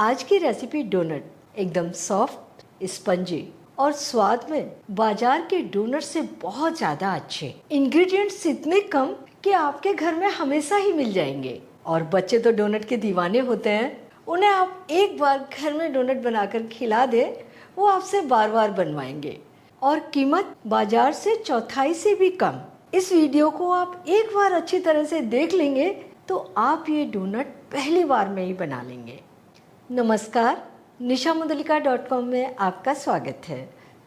आज की recipe donut एकदम सॉफ्ट, स्पंजी और स्वाद में बाजार के डोनट से बहुत ज्यादा अच्छे। इंग्रेडिएंट्स इतने कम कि आपके घर में हमेशा ही मिल जाएंगे। और बच्चे तो डोनट के दीवाने होते हैं। उन्हें आप एक बार घर में डोनट बनाकर खिला दे, वो आपसे बार बार बनवाएंगे। और कीमत बाजार से चौथाई से भी कम। इस वीडियो को आप एक बार अच्छी तरह से देख लेंगे तो आप ये डोनट पहली बार में ही बना लेंगे। नमस्कार, nishamudalika.com में आपका स्वागत है।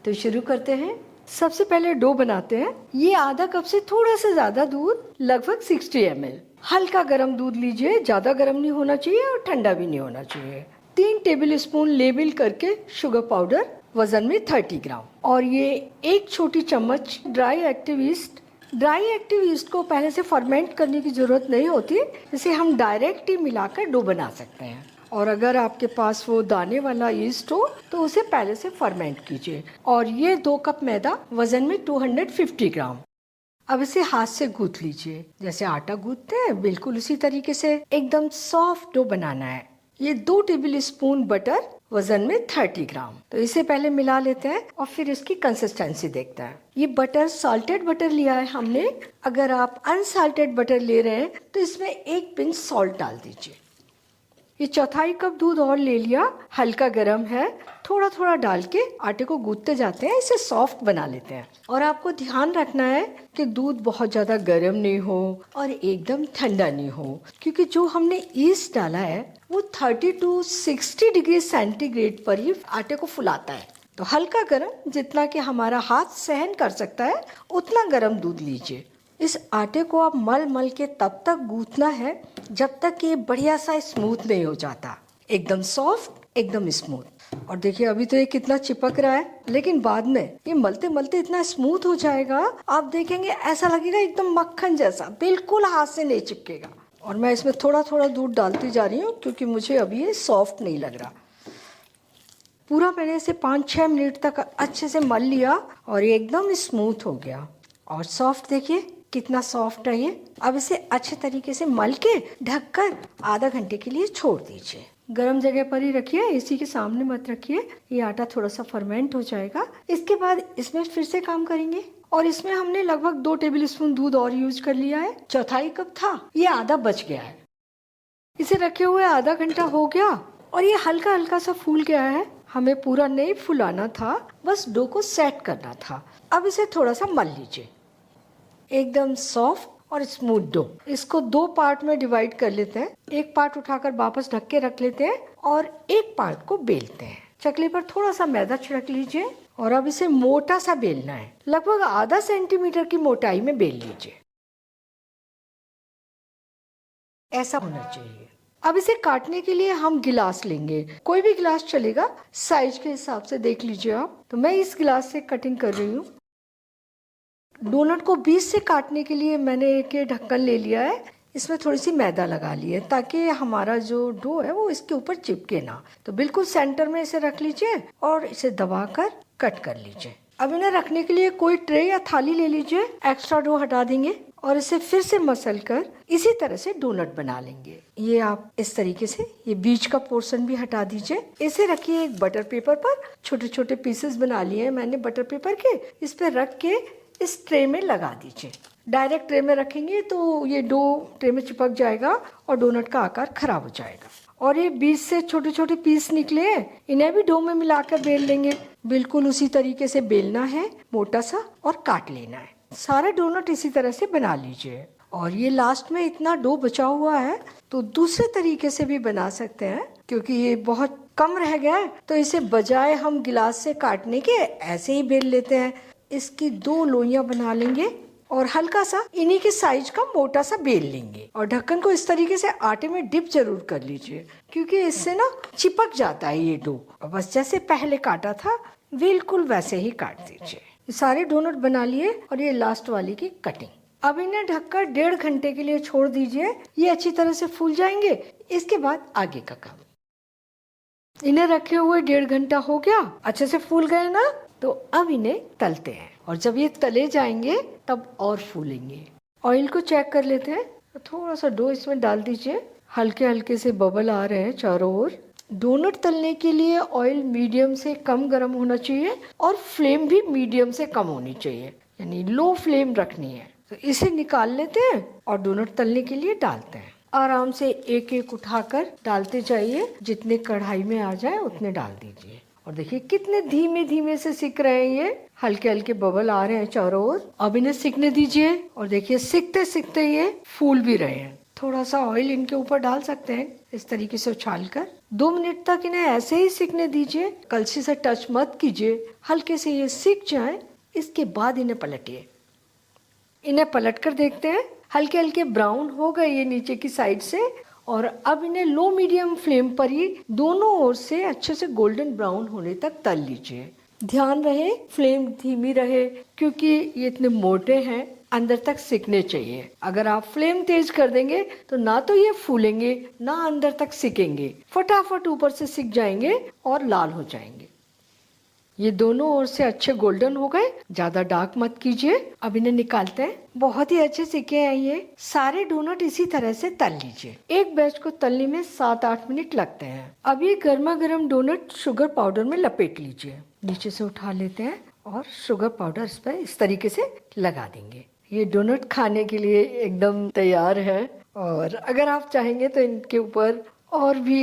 तो शुरू करते हैं। सबसे पहले डो बनाते हैं। ये आधा कप से थोड़ा सा ज़्यादा दूध, लगभग 60 ml। हल्का गर्म दूध लीजिए, ज़्यादा गर्म नहीं होना चाहिए और ठंडा भी नहीं होना चाहिए। 3 टेबल स्पून लेबल करके शुगर पाउडर, वजन में 30 ग्राम। और ये 1 छोटी चम्मच dry active yeast. Dry active yeast को पहले से फर्मेंट करने की ज़रूरत नहीं होती, इसे हम डायरेक्ट ही मिलाकर डो बना सकते हैं। और अगर आपके पास वो दाने वाला ईस्ट हो तो उसे पहले से फर्मेंट कीजिए। और ये 2 कप मैदा, वजन में 250 ग्राम। अब इसे हाथ से गूंथ लीजिए, जैसे आटा गूंथते हैं बिल्कुल उसी तरीके से एकदम सॉफ्ट डो बनाना है। ये 2 टेबल स्पून बटर, वजन में 30 ग्राम। तो इसे पहले मिला लेते हैं और फिर इसकी कंसिस्टेंसी देखते हैं। ये बटर सॉल्टेड बटर लिया है हमने। अगर आप अनसॉल्टेड बटर ले रहे हैं तो इसमें 1 पिंच सॉल्ट डाल दीजिए। ये चौथाई कप दूध और ले लिया, हल्का गर्म है। थोड़ा थोड़ा डाल के आटे को गूंथते जाते हैं, इसे सॉफ्ट बना लेते हैं। और आपको ध्यान रखना है कि दूध बहुत ज़्यादा गर्म नहीं हो और एकदम ठंडा नहीं हो, क्योंकि जो हमने ईस्ट डाला है वो 30 to 60 डिग्री सेंटीग्रेड पर ही आटे को फुलाता है। तो हल्का गर्म, जितना कि हमारा हाथ सहन कर सकता है उतना गर्म दूध लीजिए। इस आटे को आप मल मल के तब तक गूंथना है जब तक ये बढ़िया सा स्मूथ नहीं हो जाता। एकदम सॉफ्ट, एकदम स्मूथ। और देखिए अभी तो ये कितना चिपक रहा है, लेकिन बाद में ये मलते मलते इतना स्मूथ हो जाएगा, आप देखेंगे ऐसा लगेगा एकदम मक्खन जैसा, बिल्कुल हाथ से नहीं चिपकेगा। और मैं इसमें थोड़ा थोड़ा दूध डालती जा रही हूँ क्योंकि मुझे अभी ये सॉफ्ट नहीं लग रहा। पूरा मैंने इसे 5-6 मिनट तक अच्छे से मल लिया और ये एकदम स्मूथ हो गया और सॉफ्ट। देखिए कितना सॉफ्ट है ये। अब इसे अच्छे तरीके से मल के ढककर आधा घंटे के लिए छोड़ दीजिए। गर्म जगह पर ही रखिए, एसी के सामने मत रखिए, ये आटा थोड़ा सा फर्मेंट हो जाएगा। इसके बाद इसमें फिर से काम करेंगे। और इसमें हमने लगभग 2 टेबल स्पून दूध और यूज कर लिया है। चौथाई कप था, ये आधा बच गया है। इसे रखे हुए आधा घंटा हो गया और ये हल्का हल्का सा फूल गया है। हमें पूरा नहीं फुलाना था, बस डो को सेट करना था। अब इसे थोड़ा सा मल लीजिए। एकदम सॉफ्ट और स्मूथ डो। इसको 2 पार्ट में डिवाइड कर लेते हैं। एक पार्ट उठाकर वापस ढक के रख लेते हैं और एक पार्ट को बेलते हैं। चकली पर थोड़ा सा मैदा छिड़क लीजिए और अब इसे मोटा सा बेलना है। लगभग आधा सेंटीमीटर की मोटाई में बेल लीजिए, ऐसा होना चाहिए। अब इसे काटने के लिए हम गिलास लेंगे, कोई भी गिलास चलेगा, साइज के हिसाब से देख लीजिए आप। तो मैं इस गिलास से कटिंग कर रही हूँ। डोनट को बीच से काटने के लिए मैंने एक ढक्कन ले लिया है, इसमें थोड़ी सी मैदा लगा ली है ताकि हमारा जो डो है वो इसके ऊपर चिपके ना। तो बिल्कुल सेंटर में इसे रख लीजिए और इसे दबाकर कट कर लीजिए। अब इन्हें रखने के लिए कोई ट्रे या थाली ले लीजिए। एक्स्ट्रा डो हटा देंगे और इसे फिर से मसल कर इसी तरह से डोनट बना लेंगे। ये आप इस तरीके से ये बीच का पोर्शन भी हटा दीजिए। इसे रखिए एक बटर पेपर पर। छोटे छोटे पीसेस बना लिए हैं मैंने बटर पेपर के। इस पर रख के इस ट्रे में लगा दीजिए। डायरेक्ट ट्रे में रखेंगे तो ये डो ट्रे में चिपक जाएगा और डोनट का आकार खराब हो जाएगा। और ये बीच से छोटे छोटे पीस निकले, इन्हें भी डो में मिलाकर बेल लेंगे। बिल्कुल उसी तरीके से बेलना है, मोटा सा, और काट लेना है। सारे डोनट इसी तरह से बना लीजिए। और ये लास्ट में इतना डो बचा हुआ है तो दूसरे तरीके से भी बना सकते हैं, क्योंकि ये बहुत कम रह गया है तो इसे बजाय हम गिलास से काटने के ऐसे ही बेल लेते हैं। इसकी 2 लोइयां बना लेंगे और हल्का सा इन्हीं के साइज का मोटा सा बेल लेंगे। और ढक्कन को इस तरीके से आटे में डिप जरूर कर लीजिए, क्योंकि इससे ना चिपक जाता है ये डो। बस जैसे पहले काटा था बिल्कुल वैसे ही काट दीजिए। सारे डोनट बना लिए और ये लास्ट वाली की कटिंग। अब इन्हें ढककर 1.5 घंटे के लिए छोड़ दीजिए। ये अच्छी तरह से फूल जाएंगे। इसके बाद आगे का काम। इन्हें रखे हुए 1.5 घंटा हो गया, अच्छे से फूल गए ना। तो अब इन्हें तलते हैं और जब ये तले जाएंगे तब और फूलेंगे। ऑयल को चेक कर लेते हैं। थोड़ा सा डो इसमें डाल दीजिए। हल्के हल्के से बबल आ रहे हैं चारों ओर। डोनट तलने के लिए ऑयल मीडियम से कम गर्म होना चाहिए और फ्लेम भी मीडियम से कम होनी चाहिए, यानी लो फ्लेम रखनी है। तो इसे निकाल लेते हैं और डोनट तलने के लिए डालते हैं। आराम से एक एक उठाकर डालते जाइए, जितने कढ़ाई में आ जाए उतने डाल दीजिए। और देखिए कितने धीमे धीमे से सिक रहे हैं, ये हल्के हल्के बबल आ रहे हैं चारों ओर। अब इन्हें सिकने दीजिए और देखिए सिकते सिकते ये फूल भी रहे हैं। थोड़ा सा ऑयल इनके ऊपर डाल सकते हैं, इस तरीके से उछालकर 2 मिनट तक इन्हें ऐसे ही सिकने दीजिए। कलछी से टच मत कीजिए, हल्के से ये सिक जाए, इसके बाद इन्हें पलटिए। इन्हें पलट कर देखते हैं, हल्के हल्के ब्राउन हो गए ये नीचे की साइड से। और अब इन्हें लो मीडियम फ्लेम पर ही दोनों ओर से अच्छे से गोल्डन ब्राउन होने तक तल लीजिए। ध्यान रहे फ्लेम धीमी रहे, क्योंकि ये इतने मोटे हैं, अंदर तक सिकने चाहिए। अगर आप फ्लेम तेज कर देंगे तो ना तो ये फूलेंगे ना अंदर तक सिकेंगे, फटाफट ऊपर से सिक जाएंगे और लाल हो जाएंगे। ये दोनों ओर से अच्छे गोल्डन हो गए, ज्यादा डार्क मत कीजिए। अब इन्हें निकालते हैं। बहुत ही अच्छे सिके हैं ये। सारे डोनट इसी तरह से तल लीजिए। एक बैच को तलने में 7-8 मिनट लगते हैं। अब ये गर्मा गर्म डोनट शुगर पाउडर में लपेट लीजिए। नीचे से उठा लेते हैं और शुगर पाउडर इस पर इस तरीके से लगा देंगे। ये डोनट खाने के लिए एकदम तैयार है। और अगर आप चाहेंगे तो इनके ऊपर और भी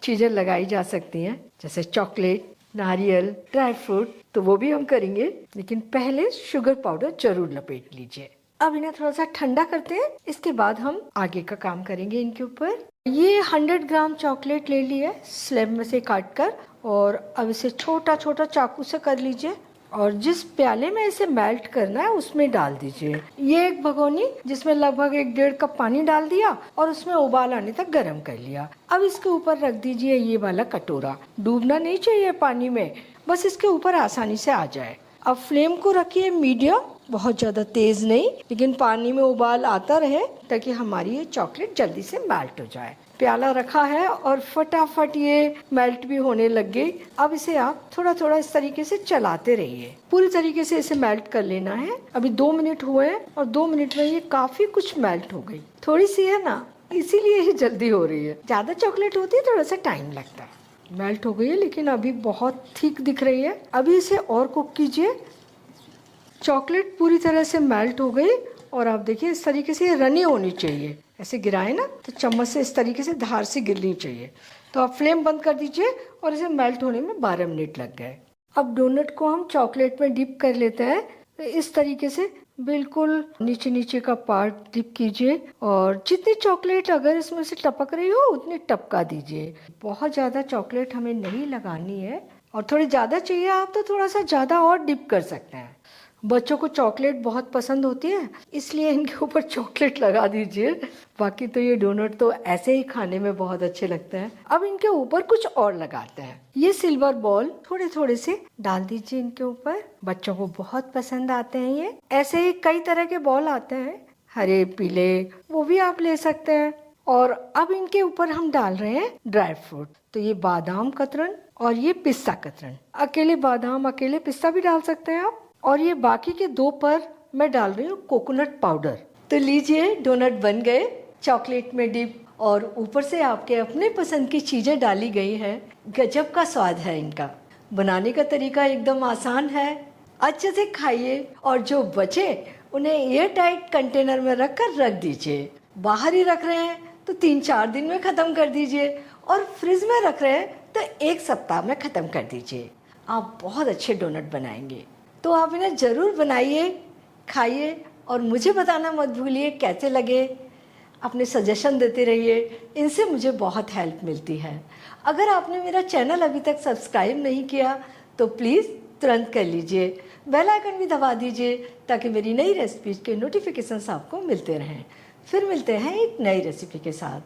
चीजें लगाई जा सकती हैं, जैसे चॉकलेट, नारियल, ड्राई फ्रूट, तो वो भी हम करेंगे, लेकिन पहले शुगर पाउडर जरूर लपेट लीजिए। अब इन्हें थोड़ा सा ठंडा करते हैं, इसके बाद हम आगे का काम करेंगे इनके ऊपर। ये 100 ग्राम चॉकलेट ले लिया स्लैब में से काट कर, और अब इसे छोटा छोटा चाकू से कर लीजिए और जिस प्याले में इसे मेल्ट करना है उसमें डाल दीजिए। ये एक भगोनी जिसमें लगभग 1-1.5 कप पानी डाल दिया और उसमें उबाल आने तक गर्म कर लिया। अब इसके ऊपर रख दीजिए ये वाला कटोरा। डूबना नहीं चाहिए पानी में, बस इसके ऊपर आसानी से आ जाए। अब फ्लेम को रखिए मीडियम, बहुत ज्यादा तेज नहीं, लेकिन पानी में उबाल आता रहे ताकि हमारी ये चॉकलेट जल्दी से मेल्ट हो जाए। प्याला रखा है और फटाफट ये मेल्ट भी होने लग गई। अब इसे आप थोड़ा थोड़ा इस तरीके से चलाते रहिए, पूरी तरीके से इसे मेल्ट कर लेना है। अभी 2 मिनट हुए हैं और 2 मिनट में ये काफी कुछ मेल्ट हो गई। थोड़ी सी है ना, इसीलिए ये जल्दी हो रही है। ज्यादा चॉकलेट होती है थोड़ा सा टाइम लगता है। मेल्ट हो गई है, लेकिन अभी बहुत थिक दिख रही है। अभी इसे और कुक कीजिए। चॉकलेट पूरी तरह से मेल्ट हो गई और आप देखिए इस तरीके से रनी होनी चाहिए। ऐसे गिराए ना तो चम्मच से इस तरीके से धार से गिरनी चाहिए। तो आप फ्लेम बंद कर दीजिए और इसे मेल्ट होने में 12 मिनट लग गए। अब डोनट को हम चॉकलेट में डिप कर लेते हैं। तो इस तरीके से बिल्कुल नीचे नीचे का पार्ट डिप कीजिए और जितनी चॉकलेट अगर इसमें से टपक रही हो उतनी टपका दीजिए। बहुत ज़्यादा चॉकलेट हमें नहीं लगानी है, और थोड़ी ज़्यादा चाहिए आप तो थोड़ा सा ज़्यादा और डिप कर सकते हैं। बच्चों को चॉकलेट बहुत पसंद होती है, इसलिए इनके ऊपर चॉकलेट लगा दीजिए। बाकी तो ये डोनट तो ऐसे ही खाने में बहुत अच्छे लगते हैं। अब इनके ऊपर कुछ और लगाते हैं। ये सिल्वर बॉल थोड़े थोड़े से डाल दीजिए इनके ऊपर। बच्चों को बहुत पसंद आते हैं ये। ऐसे ही कई तरह के बॉल आते हैं, हरे पीले, वो भी आप ले सकते हैं। और अब इनके ऊपर हम डाल रहे हैं ड्राई फ्रूट। तो ये बादाम कतरन और ये पिस्ता कतरन। अकेले बादाम अकेले पिस्ता भी डाल सकते हैं आप। और ये बाकी के 2 पर मैं डाल रही हूँ कोकोनट पाउडर। तो लीजिए डोनट बन गए, चॉकलेट में डिप और ऊपर से आपके अपने पसंद की चीजें डाली गई है। गजब का स्वाद है इनका। बनाने का तरीका एकदम आसान है। अच्छे से खाइए और जो बचे उन्हें एयर टाइट कंटेनर में रख कर रख दीजिए। बाहर ही रख रहे हैं तो 3-4 दिन में ख़त्म कर दीजिए, और फ्रिज में रख रहे हैं तो 1 सप्ताह में ख़त्म कर दीजिए। आप बहुत अच्छे डोनट बनाएंगे। तो आप इन्हें ज़रूर बनाइए, खाइए और मुझे बताना मत भूलिए कैसे लगे। अपने सजेशन देते रहिए, इनसे मुझे बहुत हेल्प मिलती है। अगर आपने मेरा चैनल अभी तक सब्सक्राइब नहीं किया तो प्लीज़ तुरंत कर लीजिए। बेल आइकन भी दबा दीजिए ताकि मेरी नई रेसिपीज के नोटिफिकेशंस आपको मिलते रहें। फिर मिलते हैं एक नई रेसिपी के साथ।